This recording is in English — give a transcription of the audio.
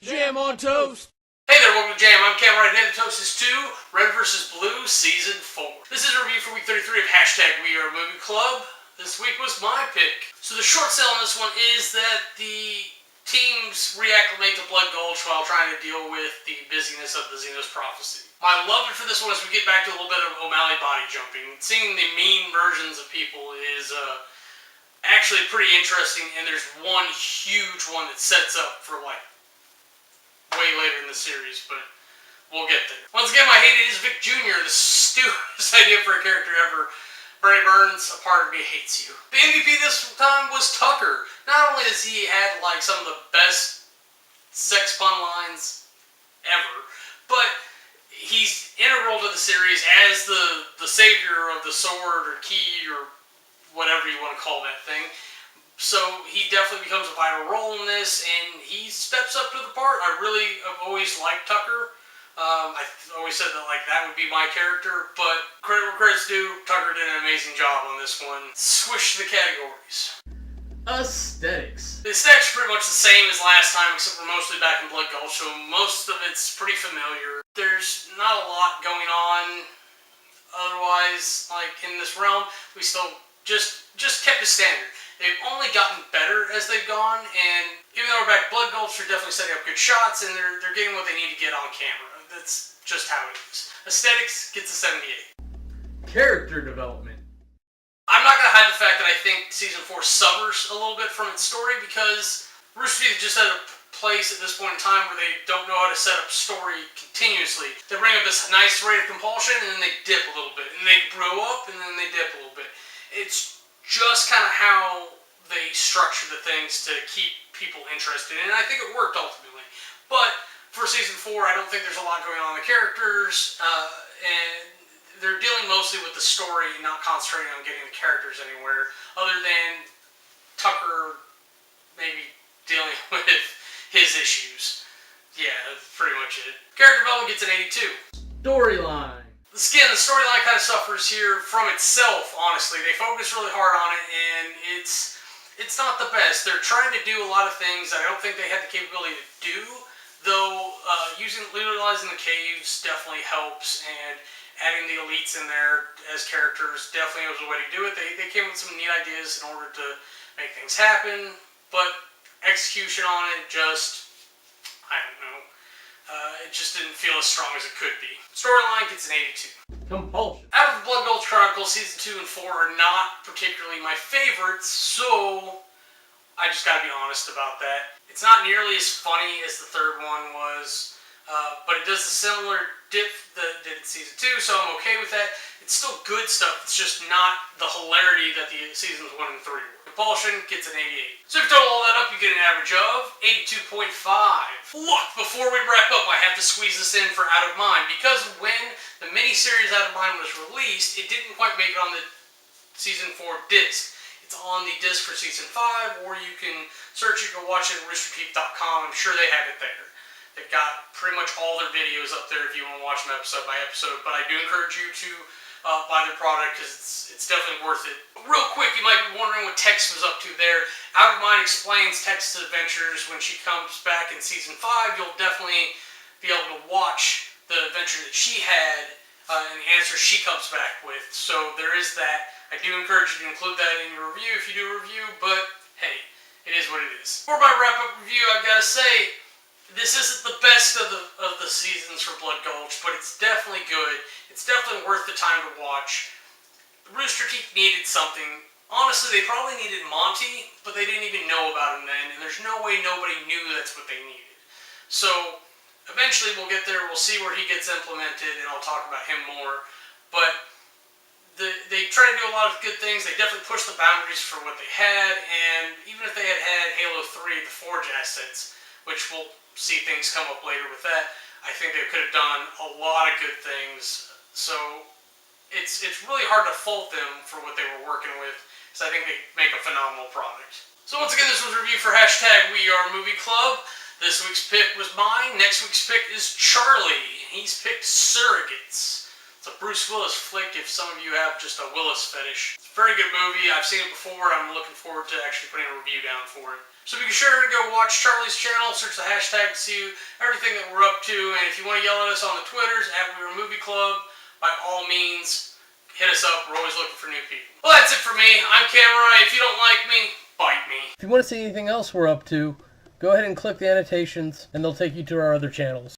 Jam on toast! Hey there, welcome to Jam. I'm Cam. Right now, the toast is 2, Red vs. Blue, Season 4. This is a review for week 33 of We Are Movie Club. This week was my pick. So the short sell on this one is that the teams reacclimate to Blood Gulch while trying to deal with the busyness of the Xenos Prophecy. My love for this one is we get back to a little bit of O'Malley body jumping. Seeing the mean versions of people is actually pretty interesting, and there's one huge one that sets up for like way later in the series, but we'll get there. Once again, my hate is Vic Jr., the stupidest idea for a character ever. Bernie Burns, a part of me hates you. The MVP this time was Tucker. Not only has he had like some of the best sex pun lines ever, but he's integral to the series as the savior of the sword or key or whatever you want to call that thing. So he definitely becomes a vital role in this, and he steps up to the part. I really have always liked Tucker. I've always said that like that would be my character, but credit where credit's due, Tucker did an amazing job on this one. Swish the categories. Aesthetics. The aesthetics are pretty much the same as last time, except we're mostly back in Blood Gulch, so most of it's pretty familiar. There's not a lot going on otherwise, like in this realm. We still just kept it standard. They've only gotten better as they've gone, and even though we're back at Blood Gulch, they're definitely setting up good shots, and they're getting what they need to get on camera. That's just how it is. Aesthetics gets a 78. Character development. I'm not going to hide the fact that I think Season 4 suffers a little bit from its story, because Rooster Teeth just at a place at this point in time where they don't know how to set up story continuously. They bring up this nice rate of compulsion, and then they dip a little bit, and they grow up, and then they dip a little bit. It's just kind of how they structure the things to keep people interested, and I think it worked ultimately. But for Season 4, I don't think there's a lot going on in the characters, and they're dealing mostly with the story, not concentrating on getting the characters anywhere, other than Tucker maybe dealing with his issues. Yeah, that's pretty much it. Character development gets an 82. Storyline. The storyline kind of suffers here from itself, honestly. They focus really hard on it, and it's not the best. They're trying to do a lot of things that I don't think they had the capability to do, though utilizing the caves definitely helps, and adding the elites in there as characters definitely was a way to do it. They came with some neat ideas in order to make things happen, but execution on it just, I don't know. It just didn't feel as strong as it could be. Storyline gets an 82. Compulsion. Out of the Blood Gulch Chronicles, Season 2 and 4 are not particularly my favorites, so I just gotta be honest about that. It's not nearly as funny as the third one was, but it does a similar dip that did in Season 2, so I'm okay with that. It's still good stuff, it's just not the hilarity that the Seasons 1 and 3 were. Compulsion gets an 88. So if you total all that up, you get an average of 82.5. Look, before we wrap up, I have to squeeze this in for Out of Mind, because when the miniseries Out of Mind was released, it didn't quite make it on the Season 4 disc. It's on the disc for Season 5, or you can search it, go watch it at roosterteeth.com. I'm sure they have it there. They've got pretty much all their videos up there if you want to watch them episode by episode, but I do encourage you to buy their product, because it's definitely worth it. Real quick, you might be wondering what Tex was up to there. Out of Mind explains Tex's adventures when she comes back in Season 5. You'll definitely be able to watch the adventure that she had and the answers she comes back with. So there is that. I do encourage you to include that in your review if you do a review, but hey, it is what it is. For my wrap-up review, I've got to say, this isn't the best of the seasons for Blood Gulch, but it's definitely good. It's definitely worth the time to watch. Rooster Teeth needed something. Honestly, they probably needed Monty, but they didn't even know about him then, and there's no way nobody knew that's what they needed. So, eventually we'll get there, we'll see where he gets implemented, and I'll talk about him more. But they try to do a lot of good things. They definitely pushed the boundaries for what they had, and even if they had Halo 3, the Forge assets, which we'll see things come up later with that, I think they could have done a lot of good things. So it's really hard to fault them for what they were working with, because I think they make a phenomenal product. So once again, this was a review for We Are Movie Club. This week's pick was mine. Next week's pick is Charlie. He's picked Surrogates. It's a Bruce Willis flick if some of you have just a Willis fetish. It's a very good movie. I've seen it before. I'm looking forward to actually putting a review down for it. So be sure to go watch Charlie's channel, search the hashtag to see everything that we're up to, and if you want to yell at us on the Twitters, @WeWereMovieClub, by all means, hit us up. We're always looking for new people. Well, that's it for me. I'm Cameron. If you don't like me, bite me. If you want to see anything else we're up to, go ahead and click the annotations, and they'll take you to our other channels.